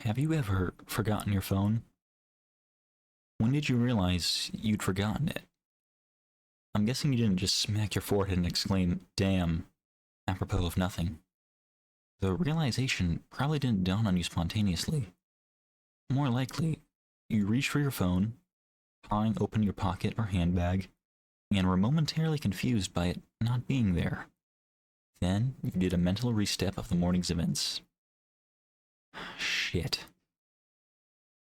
Have you ever forgotten your phone? When did you realize you'd forgotten it? I'm guessing you didn't just smack your forehead and exclaim, damn, apropos of nothing. The realization probably didn't dawn on you spontaneously. More likely, you reached for your phone, prying open your pocket or handbag, and were momentarily confused by it not being there. Then you did a mental restep of the morning's events. Shit.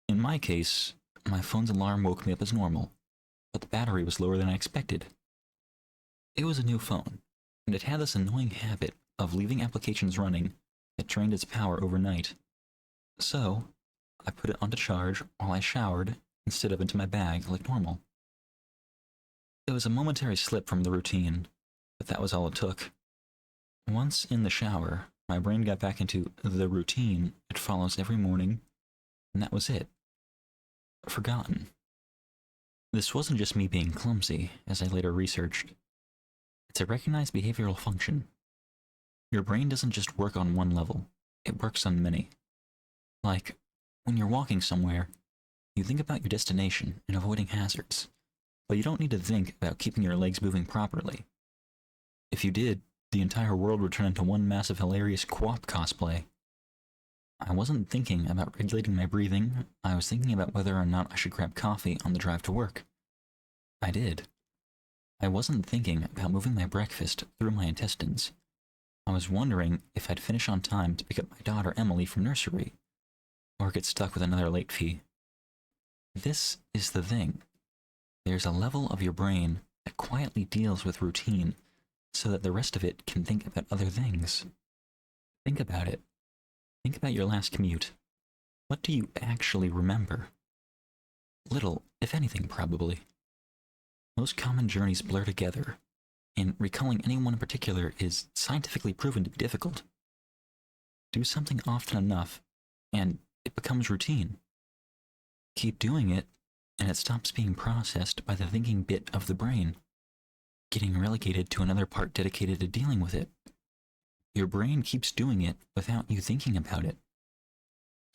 In my case, my phone's alarm woke me up as normal, but the battery was lower than I expected. It was a new phone, and it had this annoying habit of leaving applications running that drained its power overnight. So, I put it onto charge while I showered instead of into my bag like normal. It was a momentary slip from the routine, but that was all it took. Once in the shower, my brain got back into the routine it follows every morning, and that was it. Forgotten. This wasn't just me being clumsy, as I later researched. It's a recognized behavioral function. Your brain doesn't just work on one level, it works on many. Like, when you're walking somewhere, you think about your destination and avoiding hazards, but you don't need to think about keeping your legs moving properly. If you did, the entire world would turn into one massive hilarious co-op cosplay. I wasn't thinking about regulating my breathing, I was thinking about whether or not I should grab coffee on the drive to work. I did. I wasn't thinking about moving my breakfast through my intestines. I was wondering if I'd finish on time to pick up my daughter Emily from nursery, or get stuck with another late fee. This is the thing. There's a level of your brain that quietly deals with routine so that the rest of it can think about other things. Think about it. Think about your last commute. What do you actually remember? Little, if anything, probably. Most common journeys blur together, and recalling any one in particular is scientifically proven to be difficult. Do something often enough, and it becomes routine. Keep doing it, and it stops being processed by the thinking bit of the brain, getting relegated to another part dedicated to dealing with it. Your brain keeps doing it without you thinking about it.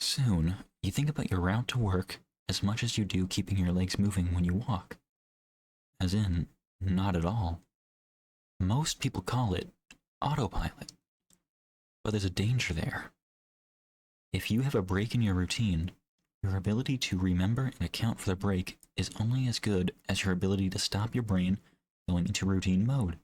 Soon, you think about your route to work as much as you do keeping your legs moving when you walk. As in, not at all. Most people call it autopilot. But there's a danger there. If you have a break in your routine, your ability to remember and account for the break is only as good as your ability to stop your brain going into routine mode.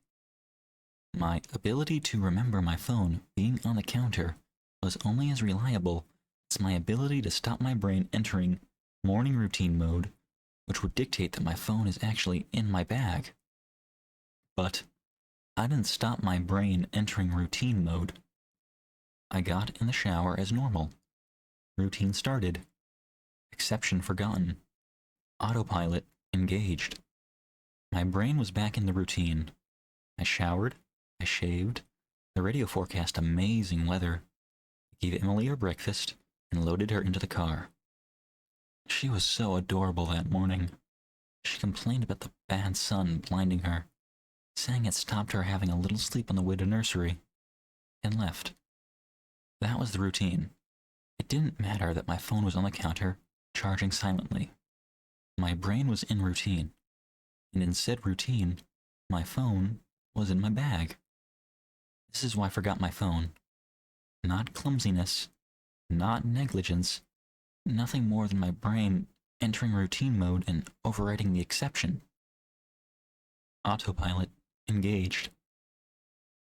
My ability to remember my phone being on the counter was only as reliable as my ability to stop my brain entering morning routine mode, which would dictate that my phone is actually in my bag. But I didn't stop my brain entering routine mode. I got in the shower as normal. Routine started. Exception forgotten. Autopilot engaged. My brain was back in the routine. I showered. I shaved. The radio forecast amazing weather. I gave Emily her breakfast and loaded her into the car. She was so adorable that morning. She complained about the bad sun blinding her, saying it stopped her having a little sleep on the way to nursery, and left. That was the routine. It didn't matter that my phone was on the counter, charging silently. My brain was in routine, and in said routine, my phone was in my bag. This is why I forgot my phone. Not clumsiness, not negligence, nothing more than my brain entering routine mode and overriding the exception. Autopilot engaged.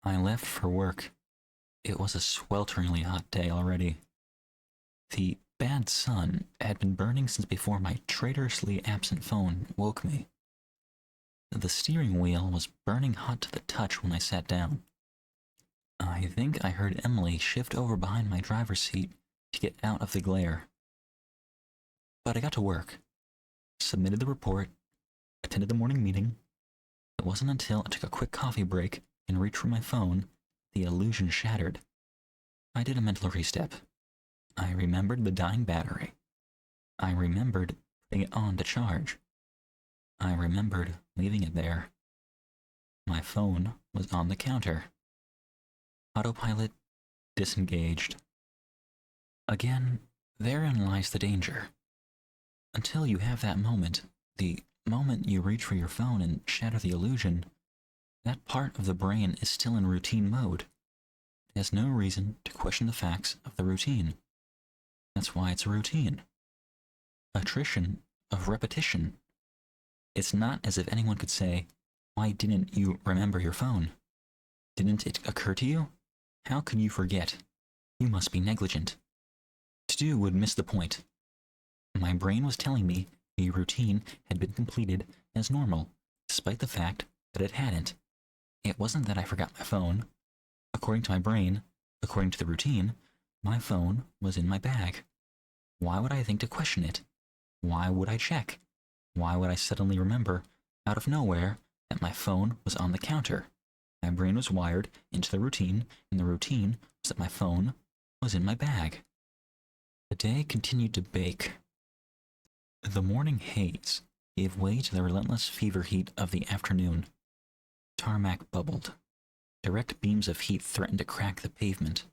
I left for work. It was a swelteringly hot day already. The bad sun had been burning since before my traitorously absent phone woke me. The steering wheel was burning hot to the touch when I sat down. I think I heard Emily shift over behind my driver's seat to get out of the glare. But I got to work, submitted the report, attended the morning meeting. It wasn't until I took a quick coffee break and reached for my phone the illusion shattered. I did a mental restep. I remembered the dying battery. I remembered putting it on to charge. I remembered leaving it there. My phone was on the counter. Autopilot disengaged. Again, Therein lies the danger. Until you have that moment, the moment you reach for your phone and shatter the illusion, that part of the brain is still in routine mode. It has no reason to question the facts of the routine. That's why it's a routine. Attrition of repetition. It's not as if anyone could say, "Why didn't you remember your phone? Didn't it occur to you? How could you forget? You must be negligent." To do would miss the point. My brain was telling me the routine had been completed as normal, despite the fact that it hadn't. It wasn't that I forgot my phone. According to my brain, according to the routine, my phone was in my bag. Why would I think to question it? Why would I check? Why would I suddenly remember, out of nowhere, that my phone was on the counter? My brain was wired into the routine, and the routine was that my phone was in my bag. The day continued to bake. The morning haze gave way to the relentless fever heat of the afternoon. Tarmac bubbled. Direct beams of heat threatened to crack the pavement.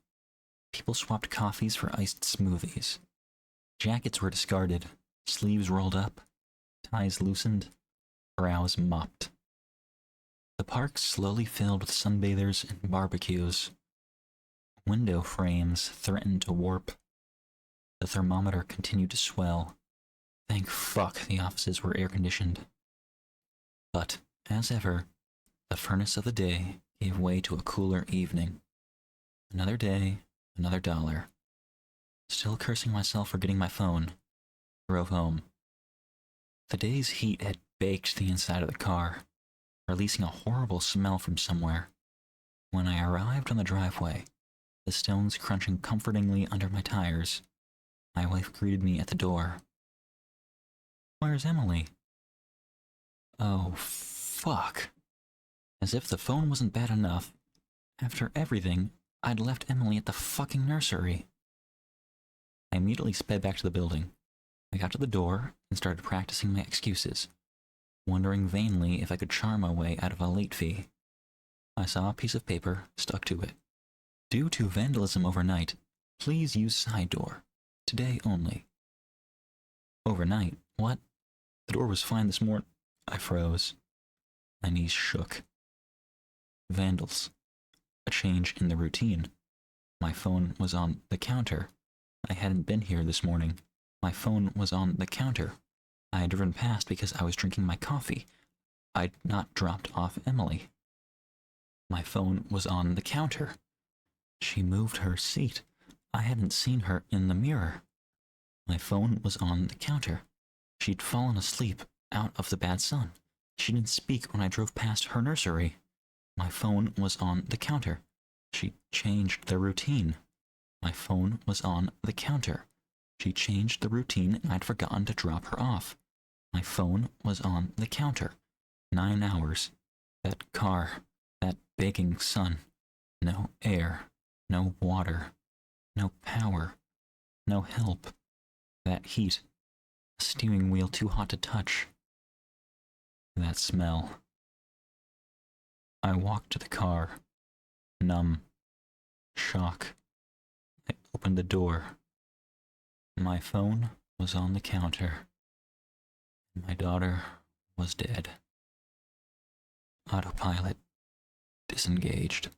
People swapped coffees for iced smoothies. Jackets were discarded, sleeves rolled up, ties loosened, brows mopped. The park slowly filled with sunbathers and barbecues. Window frames threatened to warp. The thermometer continued to swell. Thank fuck the offices were air-conditioned. But, as ever, the furnace of the day gave way to a cooler evening. Another day, another dollar. Still cursing myself for getting my phone, drove home. The day's heat had baked the inside of the car, releasing a horrible smell from somewhere. When I arrived on the driveway, the stones crunching comfortingly under my tires, my wife greeted me at the door. "Where's Emily?" Oh, fuck. As if the phone wasn't bad enough, after everything, I'd left Emily at the fucking nursery. I immediately sped back to the building. I got to the door and started practicing my excuses, wondering vainly if I could charm my way out of a late fee. I saw a piece of paper stuck to it. "Due to vandalism overnight, please use side door. Today only." Overnight? What? The door was fine this morning. I froze. My knees shook. Vandals. A change in the routine. My phone was on the counter. I hadn't been here this morning. My phone was on the counter. I had driven past because I was drinking my coffee. I'd not dropped off Emily. My phone was on the counter. She moved her seat. I hadn't seen her in the mirror. My phone was on the counter. She'd fallen asleep out of the bad sun. She didn't speak when I drove past her nursery. My phone was on the counter. She changed the routine. My phone was on the counter. She changed the routine and I'd forgotten to drop her off. My phone was on the counter. 9 hours. That car. That baking sun. No air. No water. No power. No help. That heat. A steering wheel too hot to touch. That smell. I walked to the car. Numb. Shock. I opened the door. My phone was on the counter. My daughter was dead. Autopilot disengaged.